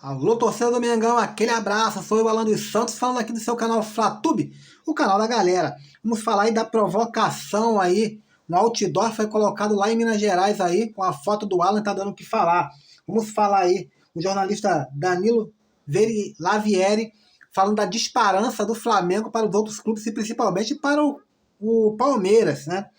Alô, torcedor do Mengão, aquele abraço, sou o Alan dos Santos, falando aqui do seu canal Flatube, o canal da galera. Vamos falar aí da provocação aí, um outdoor foi colocado lá em Minas Gerais aí, com a foto do Alan, tá dando o que falar. Vamos falar aí, o jornalista Danilo Lavieri, falando da disparança do Flamengo para os outros clubes e principalmente para o Palmeiras, né?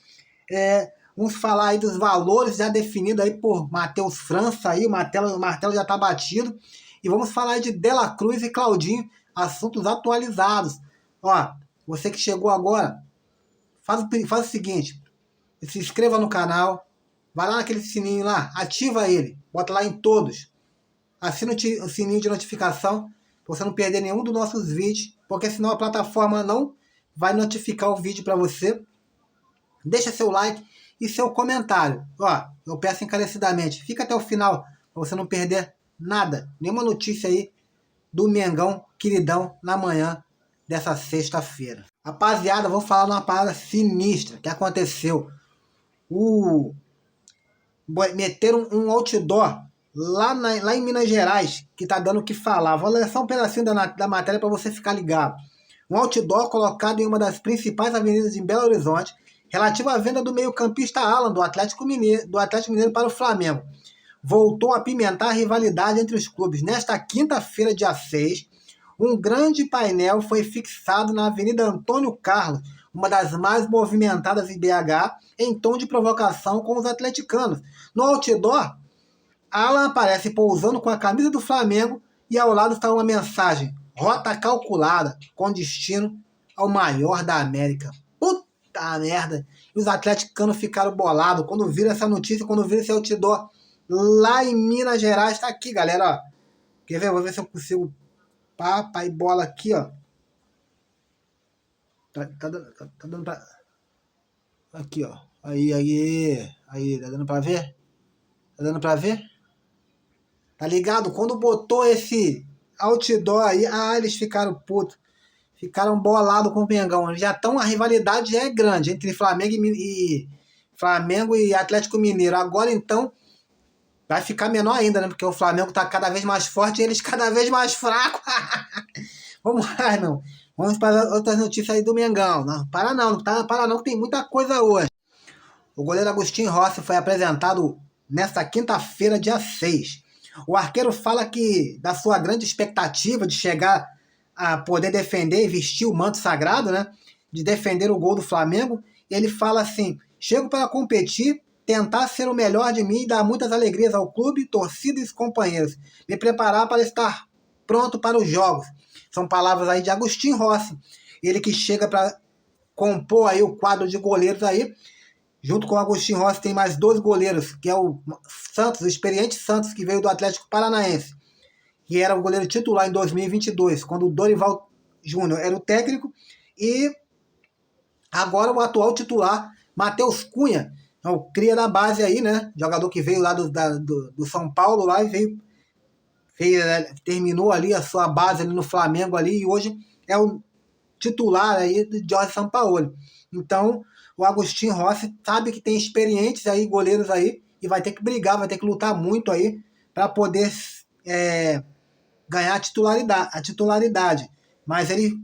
Vamos falar aí dos valores já definidos aí por Matheus França aí, o martelo já tá batido. E vamos falar aí de Dela Cruz e Claudinho, assuntos atualizados. Ó, você que chegou agora, faz o seguinte, se inscreva no canal, vai lá naquele sininho lá, ativa ele, bota lá em todos. Assina o sininho de notificação, para você não perder nenhum dos nossos vídeos, porque senão a plataforma não vai notificar o vídeo para você. Deixa seu like e seu comentário. Ó, eu peço encarecidamente, fica até o final, para você não perder nada, nenhuma notícia aí do Mengão queridão na manhã dessa sexta-feira. Rapaziada, vou falar de uma parada sinistra que aconteceu. Meteram um outdoor lá em Minas Gerais, que tá dando o que falar. Vou ler só um pedacinho da matéria para você ficar ligado. Um outdoor colocado em uma das principais avenidas de Belo Horizonte, relativo à venda do meio-campista Alan, do Atlético Mineiro para o Flamengo, voltou a apimentar a rivalidade entre os clubes. Nesta quinta-feira, dia 6, um grande painel foi fixado na Avenida Antônio Carlos, uma das mais movimentadas em BH, em tom de provocação com os atleticanos. No outdoor, Alan aparece pousando com a camisa do Flamengo e ao lado está uma mensagem: rota calculada, com destino ao maior da América. Puta merda! E os atleticanos ficaram bolados quando viram essa notícia, quando viram esse outdoor lá em Minas Gerais. Tá aqui, galera, ó. Quer ver? Vou ver se eu consigo papa e bola aqui, ó. Tá dando pra... Aqui, ó. Aí, tá dando pra ver? Tá dando pra ver? Tá ligado? Quando botou esse outdoor aí, eles ficaram putos. Ficaram bolados com o Mengão. A rivalidade já é grande entre Flamengo e Atlético Mineiro. Agora, então, vai ficar menor ainda, né? Porque o Flamengo tá cada vez mais forte e eles cada vez mais fracos. Vamos lá, não. Vamos para outras notícias aí do Mengão. Não para não, que tem muita coisa hoje. O goleiro Agostinho Rossi foi apresentado nesta quinta-feira, dia 6. O arqueiro fala que da sua grande expectativa de chegar a poder defender e vestir o manto sagrado, né? De defender o gol do Flamengo. Ele fala assim: chego para competir, tentar ser o melhor de mim e dar muitas alegrias ao clube, torcida e companheiros. Me preparar para estar pronto para os jogos. São palavras aí de Agostinho Rossi. Ele que chega para compor aí o quadro de goleiros aí. Junto com o Agostinho Rossi tem mais 2 goleiros, que é o Santos, o experiente Santos, que veio do Atlético Paranaense, que era o goleiro titular em 2022, quando o Dorival Júnior era o técnico, e agora o atual titular, Matheus Cunha, é o cria da base aí, né? Jogador que veio lá do São Paulo lá e terminou ali a sua base ali no Flamengo ali, e hoje é o titular aí do Jorge Sampaoli. Então, o Agostinho Rossi sabe que tem experientes aí, goleiros aí, e vai ter que brigar, vai ter que lutar muito aí para poder ganhar a titularidade. Mas ele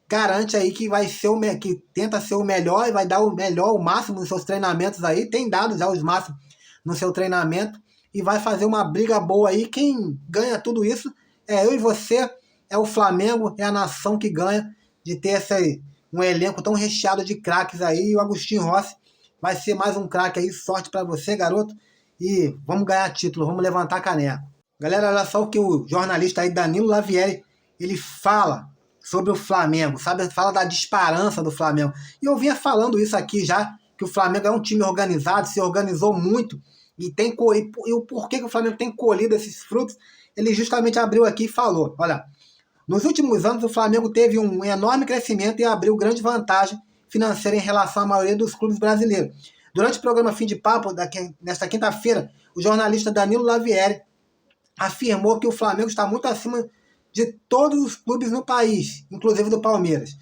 garante aí que vai ser que tenta ser o melhor e vai dar o melhor, o máximo nos seus treinamentos aí. Tem dado já os máximos no seu treinamento e vai fazer uma briga boa aí. Quem ganha tudo isso é eu e você, é o Flamengo, é a nação que ganha de ter um elenco tão recheado de craques aí. E o Agostinho Rossi vai ser mais um craque aí. Sorte para você, garoto. E vamos ganhar título, vamos levantar a caneca. Galera, olha só o que o jornalista aí, Danilo Lavieri, ele fala sobre o Flamengo, sabe? Fala da disparança do Flamengo. E eu vinha falando isso aqui já, que o Flamengo é um time organizado, se organizou muito, e o porquê que o Flamengo tem colhido esses frutos, ele justamente abriu aqui e falou: olha, nos últimos anos o Flamengo teve um enorme crescimento e abriu grande vantagem financeira em relação à maioria dos clubes brasileiros. Durante o programa Fim de Papo, nesta quinta-feira, o jornalista Danilo Lavieri afirmou que o Flamengo está muito acima de todos os clubes no país, inclusive do Palmeiras.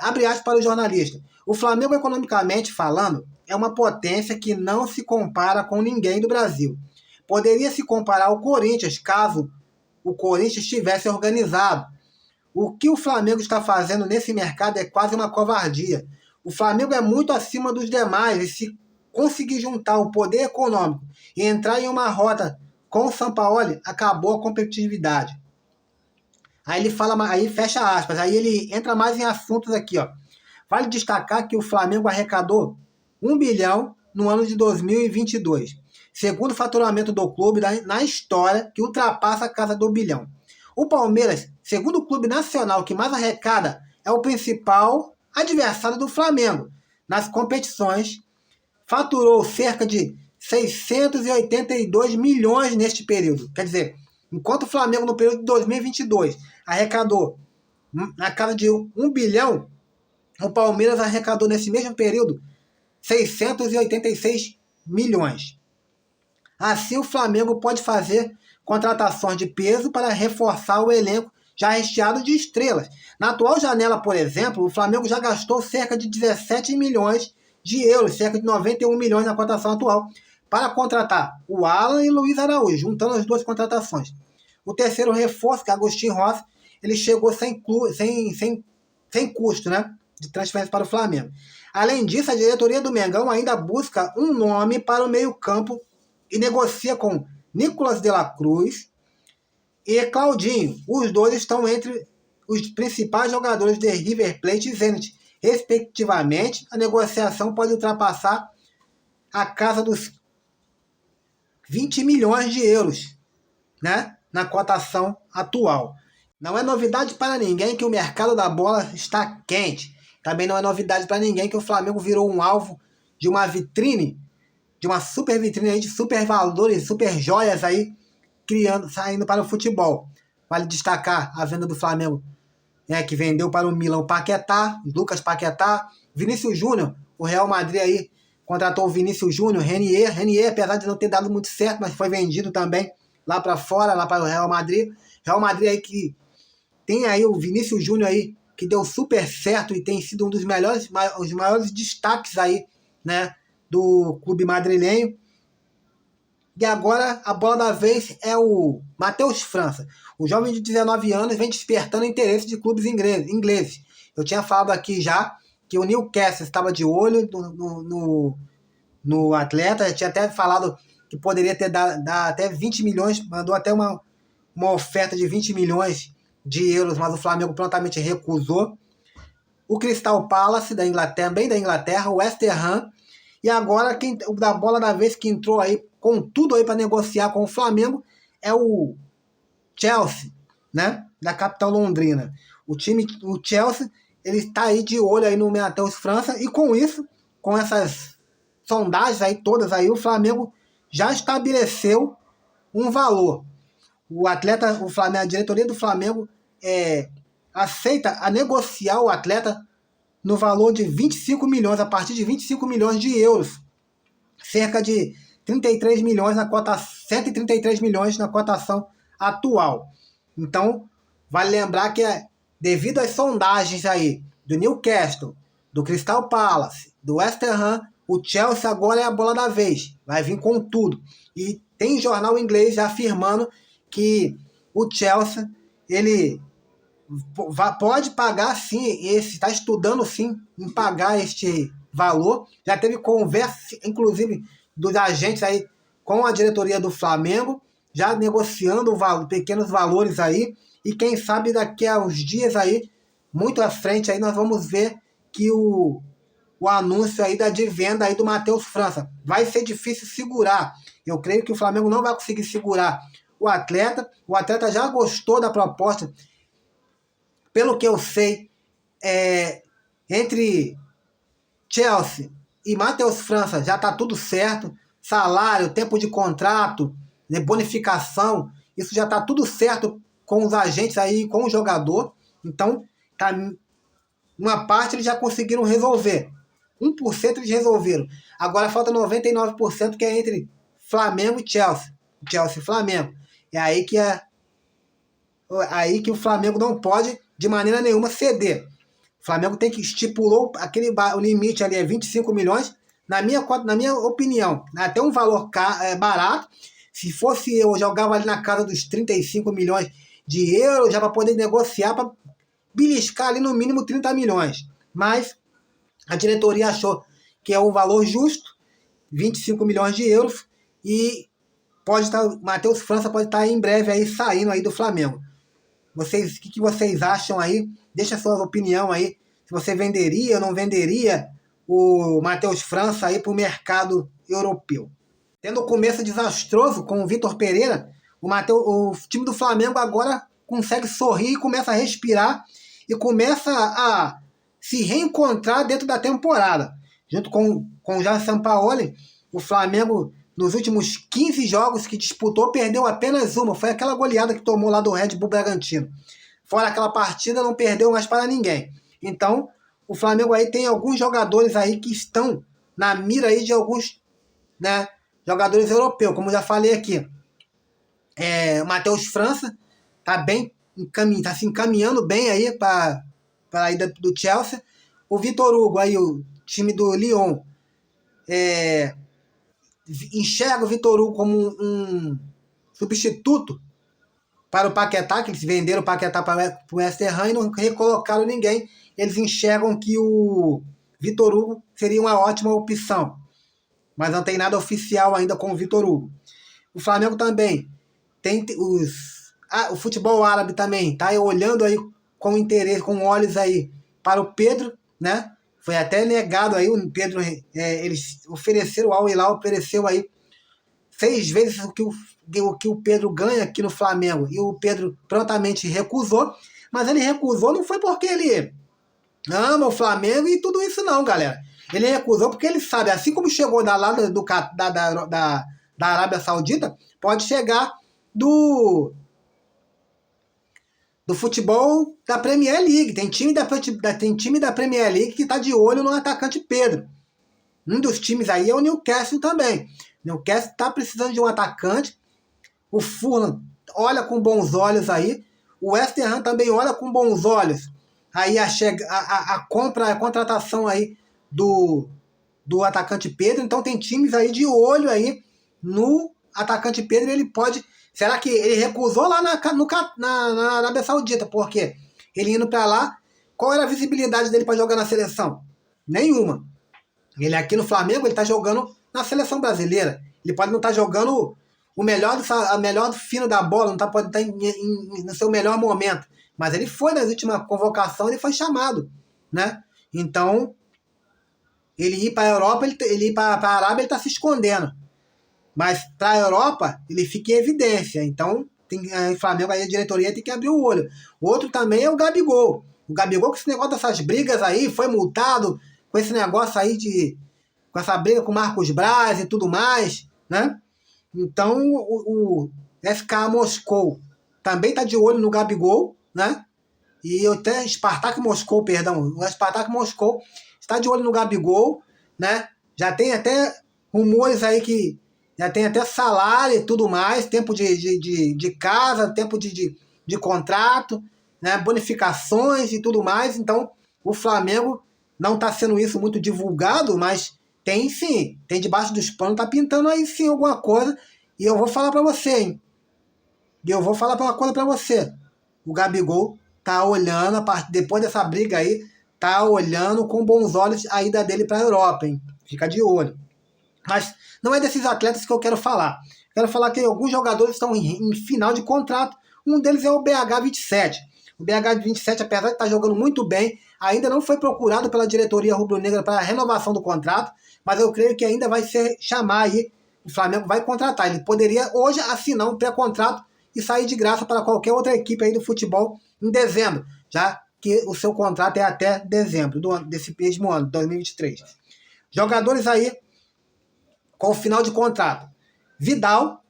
Abre aspas para o jornalista: o Flamengo, economicamente falando, é uma potência que não se compara com ninguém do Brasil. Poderia se comparar ao Corinthians, caso o Corinthians estivesse organizado. O que o Flamengo está fazendo nesse mercado é quase uma covardia. O Flamengo é muito acima dos demais e se conseguir juntar o poder econômico e entrar em uma rota com o Sampaoli, acabou a competitividade. Aí ele fala, aí fecha aspas, aí ele entra mais em assuntos aqui, ó. Vale destacar que o Flamengo arrecadou 1 bilhão no ano de 2022, segundo o faturamento do clube na história, que ultrapassa a casa do bilhão. O Palmeiras, segundo o clube nacional que mais arrecada, é o principal adversário do Flamengo. Nas competições, faturou cerca de 682 milhões neste período. Quer dizer, enquanto o Flamengo no período de 2022 arrecadou na casa de 1 bilhão, o Palmeiras arrecadou nesse mesmo período 686 milhões. Assim, o Flamengo pode fazer contratações de peso para reforçar o elenco já recheado de estrelas. Na atual janela, por exemplo, o Flamengo já gastou cerca de 17 milhões de euros, cerca de 91 milhões na cotação atual, para contratar o Alan e Luiz Araújo, juntando as duas contratações. O terceiro reforço, que é Agostinho Rossi, ele chegou sem custo, né, de transferência para o Flamengo. Além disso, a diretoria do Mengão ainda busca um nome para o meio-campo e negocia com Nicolas de la Cruz e Claudinho. Os dois estão entre os principais jogadores de River Plate e Zenit, respectivamente. A negociação pode ultrapassar a casa dos 20 milhões de euros, né, na cotação atual. Não é novidade para ninguém que o mercado da bola está quente. Também não é novidade para ninguém que o Flamengo virou um alvo de uma vitrine, de uma super vitrine aí de super valores, super joias aí, saindo para o futebol. Vale destacar a venda do Flamengo, né, que vendeu para o Milan Paquetá, Lucas Paquetá, Vinícius Júnior, o Real Madrid aí contratou o Vinícius Júnior, Renier, apesar de não ter dado muito certo, mas foi vendido também lá para fora, lá para o Real Madrid. Real Madrid aí que tem aí o Vinícius Júnior aí, que deu super certo e tem sido um dos os maiores destaques aí, né, do clube madrilenho. E agora a bola da vez é o Matheus França. O jovem de 19 anos vem despertando interesse de clubes ingleses. Eu tinha falado aqui já que o Newcastle estava de olho no atleta. Eu tinha até falado que poderia ter dado até 20 milhões, mandou até uma oferta de 20 milhões de euros, mas o Flamengo prontamente recusou. O Crystal Palace, da Inglaterra, também da Inglaterra, o West Ham, e agora o da bola da vez que entrou aí com tudo aí para negociar com o Flamengo é o Chelsea, né, da capital londrina. O Chelsea, ele está aí de olho aí no Matheus França, e com isso, com essas sondagens aí todas aí, o Flamengo já estabeleceu um valor. A diretoria do Flamengo aceita a negociar o atleta no valor de 25 milhões, a partir de 25 milhões de euros. Cerca de 33 milhões 133 milhões na cotação atual. Então, vale lembrar que devido às sondagens aí do Newcastle, do Crystal Palace, do West Ham, o Chelsea agora é a bola da vez. Vai vir com tudo. E tem jornal inglês afirmando que o Chelsea, ele pode pagar sim, está estudando sim em pagar este valor. Já teve conversa, inclusive, dos agentes aí com a diretoria do Flamengo, já negociando pequenos valores aí, e quem sabe daqui a uns dias aí, muito à frente aí, nós vamos ver que o anúncio aí de venda aí do Matheus França. Vai ser difícil segurar. Eu creio que o Flamengo não vai conseguir segurar o atleta. O atleta já gostou da proposta. Pelo que eu sei, entre Chelsea e Matheus França já está tudo certo. Salário, tempo de contrato, bonificação, isso já está tudo certo com os agentes aí, com o jogador. Então, uma parte eles já conseguiram resolver. 1% eles resolveram. Agora falta 99%, que é entre Flamengo e Chelsea. Chelsea e Flamengo. É aí que o Flamengo não pode, de maneira nenhuma, ceder. O Flamengo tem que estipular o limite ali, é 25 milhões. Na minha opinião, até um valor barato. Se fosse eu jogava ali na casa dos 35 milhões de euros, já para poder negociar, para beliscar ali no mínimo 30 milhões. Mas a diretoria achou que é um valor justo, 25 milhões de euros, e pode estar, Matheus França pode estar em breve aí saindo aí do Flamengo. O que vocês acham aí? Deixa a sua opinião aí. Se você venderia ou não venderia o Matheus França aí para o mercado europeu. Tendo um começo desastroso com o Vitor Pereira, o time do Flamengo agora consegue sorrir, começa a respirar e começa a se reencontrar dentro da temporada. Junto com o Jorge Sampaoli, o Flamengo, nos últimos 15 jogos que disputou, perdeu apenas uma. Foi aquela goleada que tomou lá do Red Bull Bragantino. Fora aquela partida, não perdeu mais para ninguém. Então, o Flamengo aí tem alguns jogadores aí que estão na mira aí de alguns, né, jogadores europeus, como já falei aqui. O Matheus França tá se encaminhando bem aí para a ida do Chelsea. O Vitor Hugo, aí, o time do Lyon, enxerga o Vitor Hugo como um substituto para o Paquetá, que eles venderam o Paquetá para o West Ham e não recolocaram ninguém. Eles enxergam que o Vitor Hugo seria uma ótima opção. Mas não tem nada oficial ainda com o Vitor Hugo. O Flamengo também tem o futebol árabe também está olhando aí com interesse, com olhos aí para o Pedro, né? Foi até negado aí, o Pedro, eles ofereceram, o Al Hilal ofereceu aí 6 vezes o que o Pedro ganha aqui no Flamengo, e o Pedro prontamente recusou, mas ele recusou não foi porque ele ama o Flamengo e tudo isso não, galera. Ele recusou porque ele sabe, assim como chegou da Arábia Saudita, pode chegar do futebol da Premier League. Tem time da Premier League que está de olho no atacante Pedro. Um dos times aí é o Newcastle também. O Newcastle está precisando de um atacante. O Fulham olha com bons olhos aí. O West Ham também olha com bons olhos. Aí a contratação aí do atacante Pedro. Então tem times aí de olho aí no atacante Pedro. Ele pode... Será que ele recusou lá na Arábia Saudita? Porque ele indo para lá, qual era a visibilidade dele para jogar na seleção? Nenhuma. Ele aqui no Flamengo, ele está jogando na seleção brasileira. Ele pode não estar jogando a melhor do fino da bola, pode estar no seu melhor momento. Mas ele foi nas últimas convocações, ele foi chamado, né? Então, ele ir para a Europa, ele ir para a Arábia, ele está se escondendo. Mas para a Europa, ele fica em evidência. Então, o Flamengo, aí a diretoria tem que abrir o olho. Outro também é o Gabigol. O Gabigol, com esse negócio dessas brigas aí, foi multado com esse negócio aí com essa briga com o Marcos Braz e tudo mais, né? Então, o SK Moscou também está de olho no Gabigol, né? E até Spartak Moscou, perdão. O Spartak Moscou está de olho no Gabigol, né? Já tem até rumores aí que já tem até salário e tudo mais, tempo de casa, tempo de contrato, né, bonificações e tudo mais. Então, o Flamengo não está sendo isso muito divulgado, mas tem sim, tem debaixo dos panos, tá pintando aí sim alguma coisa. E eu vou falar para você, hein? uma coisa para você. O Gabigol tá olhando, depois dessa briga aí, tá olhando com bons olhos a ida dele para a Europa, hein? Fica de olho. Mas não é desses atletas que eu quero falar. Quero falar que alguns jogadores estão em final de contrato. Um deles é o BH27. O BH27, apesar de estar jogando muito bem, ainda não foi procurado pela diretoria rubro-negra para a renovação do contrato, mas eu creio que ainda vai ser chamar aí, o Flamengo vai contratar. Ele poderia hoje assinar um pré-contrato e sair de graça para qualquer outra equipe aí do futebol em dezembro, já que o seu contrato é até dezembro desse mesmo ano, 2023. Jogadores aí com o final de contrato: Vidal,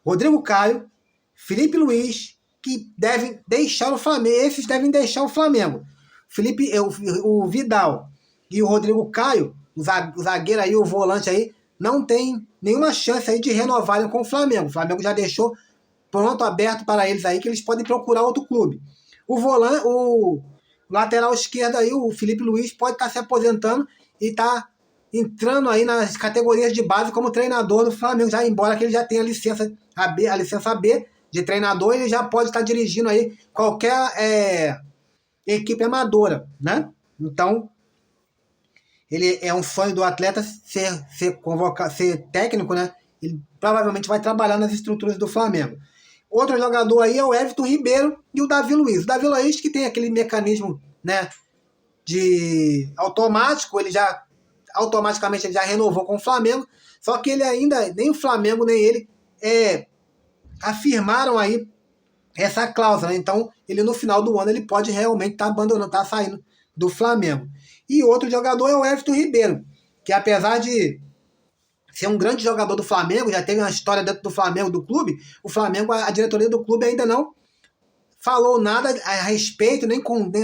Rodrigo Caio, Felipe Luiz, que devem deixar o Flamengo. Esses devem deixar o Flamengo. O Vidal e o Rodrigo Caio, o zagueiro aí, o volante aí, não tem nenhuma chance aí de renovarem com o Flamengo. O Flamengo já deixou pronto, aberto para eles aí, que eles podem procurar outro clube. O lateral esquerdo aí, o Felipe Luiz, pode estar se aposentando e tá entrando aí nas categorias de base como treinador do Flamengo, já embora que ele já tenha a licença B de treinador, ele já pode estar dirigindo aí qualquer equipe amadora, né? Então, ele é um sonho do atleta ser técnico, né? Ele provavelmente vai trabalhar nas estruturas do Flamengo. Outro jogador aí é o Everton Ribeiro e o Davi Luiz. O Davi Luiz que tem aquele mecanismo, né, de automático, automaticamente ele já renovou com o Flamengo, só que ele ainda, nem o Flamengo nem ele afirmaram aí essa cláusula, né? Então ele no final do ano ele pode realmente estar abandonando, saindo do Flamengo. E outro jogador é o Everton Ribeiro, que apesar de ser um grande jogador do Flamengo, já teve uma história dentro do Flamengo, do clube, o Flamengo, a diretoria do clube ainda não falou nada a respeito, nem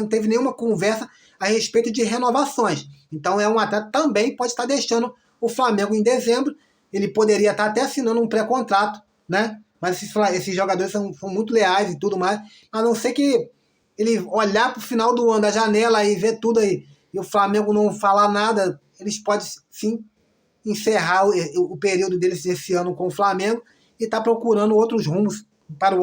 teve nenhuma conversa a respeito de renovações. Então é um atleta também pode estar deixando o Flamengo em dezembro, ele poderia estar até assinando um pré-contrato, né? Mas esses jogadores são muito leais e tudo mais, a não ser que ele olhar para o final do ano, da janela e ver tudo aí, e o Flamengo não falar nada, eles podem sim encerrar o período deles esse ano com o Flamengo e tá procurando outros rumos para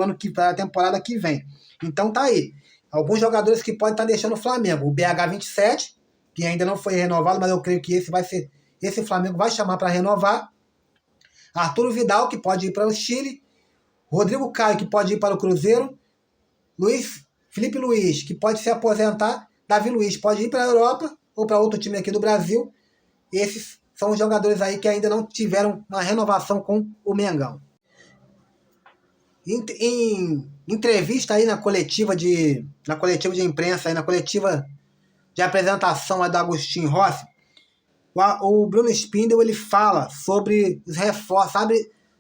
a temporada que vem. Então tá aí. Alguns jogadores que podem estar deixando o Flamengo. O BH27, que ainda não foi renovado, mas eu creio que esse Flamengo vai chamar para renovar. Arturo Vidal, que pode ir para o Chile. Rodrigo Caio, que pode ir para o Cruzeiro. Felipe Luiz, que pode se aposentar. Davi Luiz pode ir para a Europa ou para outro time aqui do Brasil. Esses são os jogadores aí que ainda não tiveram uma renovação com o Mengão. Em entrevista aí na coletiva de imprensa, aí na coletiva de apresentação aí do Agostinho Rossi, o Bruno Spindel ele fala sobre os reforços,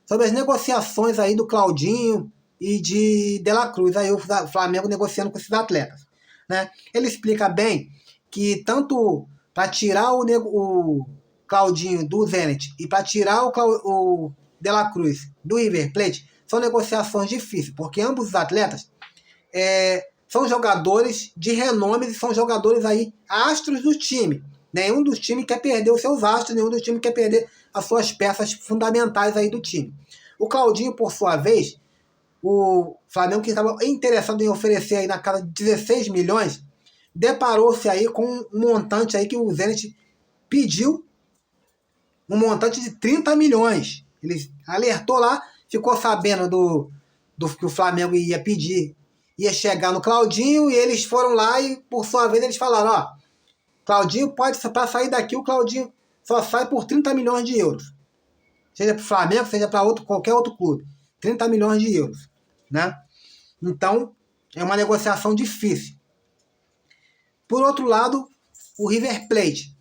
sobre as negociações aí do Claudinho e de La Cruz, aí o Flamengo negociando com esses atletas, né? Ele explica bem que tanto para tirar o Claudinho do Zenit e para tirar o De La Cruz do River Plate são negociações difíceis, porque ambos os atletas são jogadores de renome e são jogadores aí astros do time. Nenhum dos times quer perder os seus astros, nenhum dos times quer perder as suas peças fundamentais aí do time. O Claudinho, por sua vez, o Flamengo, que estava interessado em oferecer aí na casa de 16 milhões, deparou-se aí com um montante aí que o Zenit pediu, um montante de 30 milhões. Ele alertou lá, ficou sabendo do que o Flamengo ia pedir, ia chegar no Claudinho, e eles foram lá e, por sua vez, eles falaram, ó, Claudinho pode, para sair daqui, o Claudinho só sai por 30 milhões de euros. Seja para o Flamengo, seja para qualquer outro clube. 30 milhões de euros, né? Então, é uma negociação difícil. Por outro lado, o River Plate,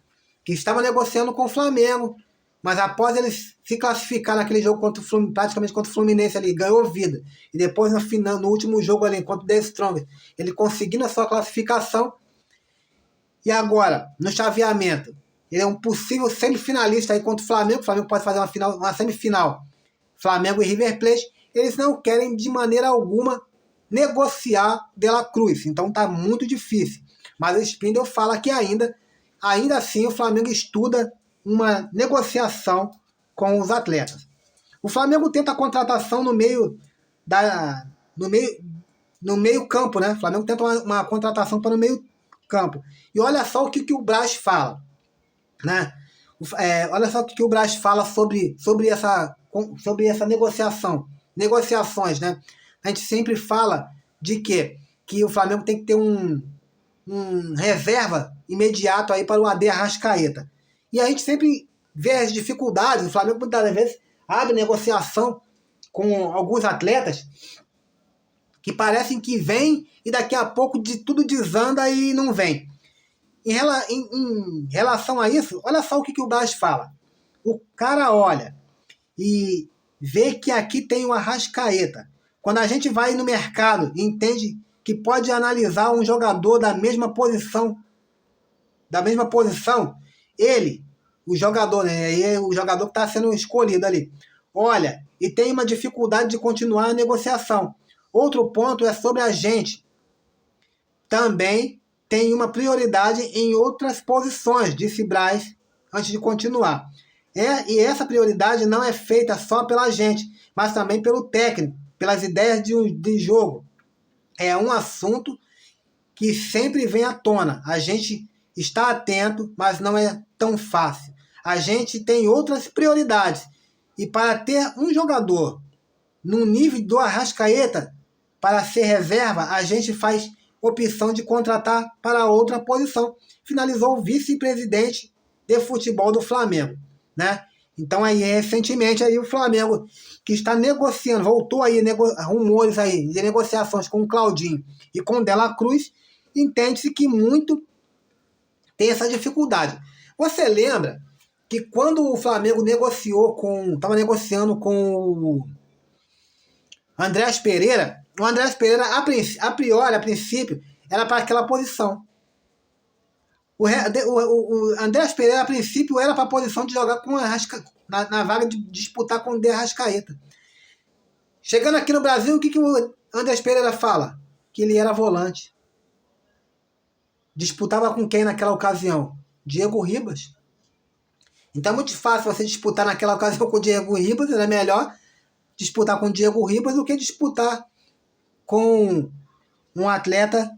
que estava negociando com o Flamengo, mas após ele se classificar naquele jogo praticamente contra o Fluminense ali, ganhou vida. E depois no último jogo ali, contra o The Strongest, ele conseguindo a sua classificação. E agora, no chaveamento, ele é um possível semifinalista aí contra o Flamengo. O Flamengo pode fazer uma semifinal. Flamengo e River Plate. Eles não querem de maneira alguma negociar De La Cruz. Então tá muito difícil. Mas o Spindel fala que ainda assim o Flamengo estuda uma negociação com os atletas. O Flamengo tenta a contratação no meio campo, né? O Flamengo tenta uma contratação para o meio campo. E olha só o que o Braz fala, né? Olha só o que o Braz fala sobre essa negociações, né? A gente sempre fala de que o Flamengo tem que ter um reserva imediato aí para o AD Arrascaeta. E a gente sempre vê as dificuldades. O Flamengo muitas vezes abre negociação com alguns atletas que parecem que vêm e daqui a pouco tudo desanda e não vem. Em relação a isso, olha só o que o Braz fala. O cara olha e vê que aqui tem o Arrascaeta. Quando a gente vai no mercado e entende que pode analisar um jogador da mesma posição, ele, o jogador, né? O jogador que está sendo escolhido ali, olha, e tem uma dificuldade de continuar a negociação. Outro ponto é sobre a gente. Também tem uma prioridade em outras posições, disse Braz antes de continuar. E essa prioridade não é feita só pela gente, mas também pelo técnico, pelas ideias de jogo. É um assunto que sempre vem à tona. A gente está atento, mas não é tão fácil. A gente tem outras prioridades. E para ter um jogador no nível do Arrascaeta, para ser reserva, a gente faz opção de contratar para outra posição. Finalizou o vice-presidente de futebol do Flamengo, né? Então aí recentemente aí o Flamengo que está negociando, voltou aí rumores aí de negociações com o Claudinho e com o De La Cruz, entende-se que muito tem essa dificuldade. Você lembra que quando o Flamengo estava negociando com o Andrés Pereira, o Andrés Pereira, a priori, a princípio, era para aquela posição. O Andrés Pereira, a princípio, era para a posição de jogar com na vaga de disputar com o De Arrascaeta. Chegando aqui no Brasil, o que o Andrés Pereira fala? Que ele era volante. Disputava com quem naquela ocasião? Diego Ribas. Então é muito fácil você disputar naquela ocasião com o Diego Ribas, era melhor disputar com o Diego Ribas do que disputar com um atleta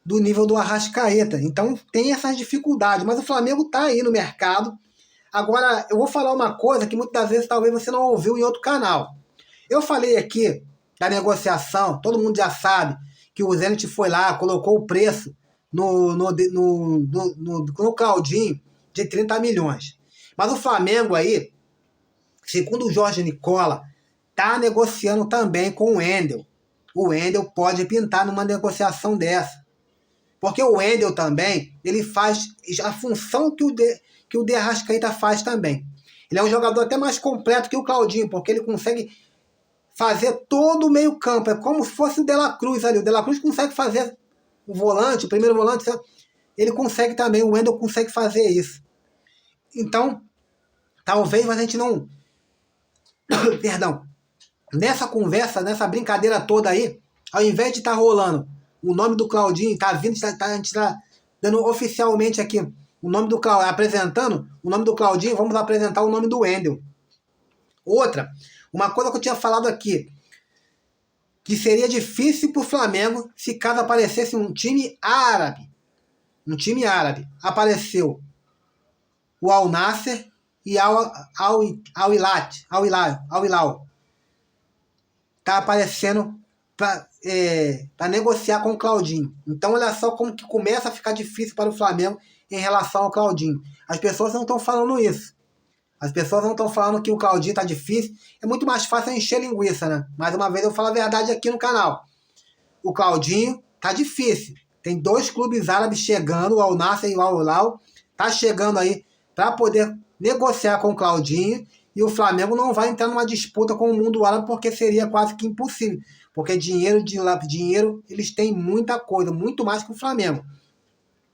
do nível do Arrascaeta. Então tem essas dificuldades, mas o Flamengo está aí no mercado. Agora, eu vou falar uma coisa que muitas vezes talvez você não ouviu em outro canal. Eu falei aqui da negociação, todo mundo já sabe que o Zenit foi lá, colocou o preço no Claudinho de 30 milhões. Mas o Flamengo aí, segundo o Jorge Nicola, está negociando também com o Wendel. O Wendel pode pintar numa negociação dessa. Porque o Wendel também, ele faz a função que o De Arrascaeta faz também. Ele é um jogador até mais completo que o Claudinho, porque ele consegue fazer todo o meio campo. É como se fosse o De La Cruz ali. O De La Cruz consegue fazer o volante, o primeiro volante, ele consegue também, o Wendel consegue fazer isso. Então, talvez a gente não... Perdão. Nessa conversa, nessa brincadeira toda aí, ao invés de estar rolando o nome do Claudinho, a gente está dando oficialmente aqui o nome do Claudinho, apresentando o nome do Claudinho, vamos apresentar o nome do Wendel. Outra, uma coisa que eu tinha falado aqui, que seria difícil para o Flamengo se caso aparecesse um time árabe. Um time árabe. Apareceu o Al Nassr e Al Hilal. Tá aparecendo para negociar com o Claudinho. Então olha só como que começa a ficar difícil para o Flamengo em relação ao Claudinho. As pessoas não estão falando isso. As pessoas não estão falando que o Claudinho tá difícil. É muito mais fácil encher linguiça, né? Mais uma vez eu falo a verdade aqui no canal. O Claudinho tá difícil. Tem 2 clubes árabes chegando, o Al Nassr e o Al Hilal. Tá chegando aí para poder negociar com o Claudinho. E o Flamengo não vai entrar numa disputa com o mundo árabe porque seria quase que impossível. Porque dinheiro eles têm muita coisa, muito mais que o Flamengo.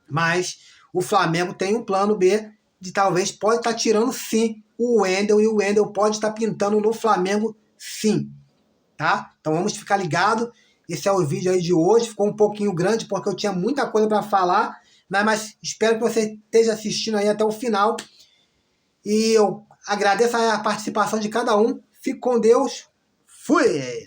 Mas o Flamengo tem um plano B de talvez pode estar tirando sim o Wendel e o Wendel pode estar pintando no Flamengo sim, tá? Então vamos ficar ligado. Esse é o vídeo aí de hoje, ficou um pouquinho grande porque eu tinha muita coisa para falar, né? Mas espero que você esteja assistindo aí até o final e eu agradeço a participação de cada um. Fique com Deus. Fui!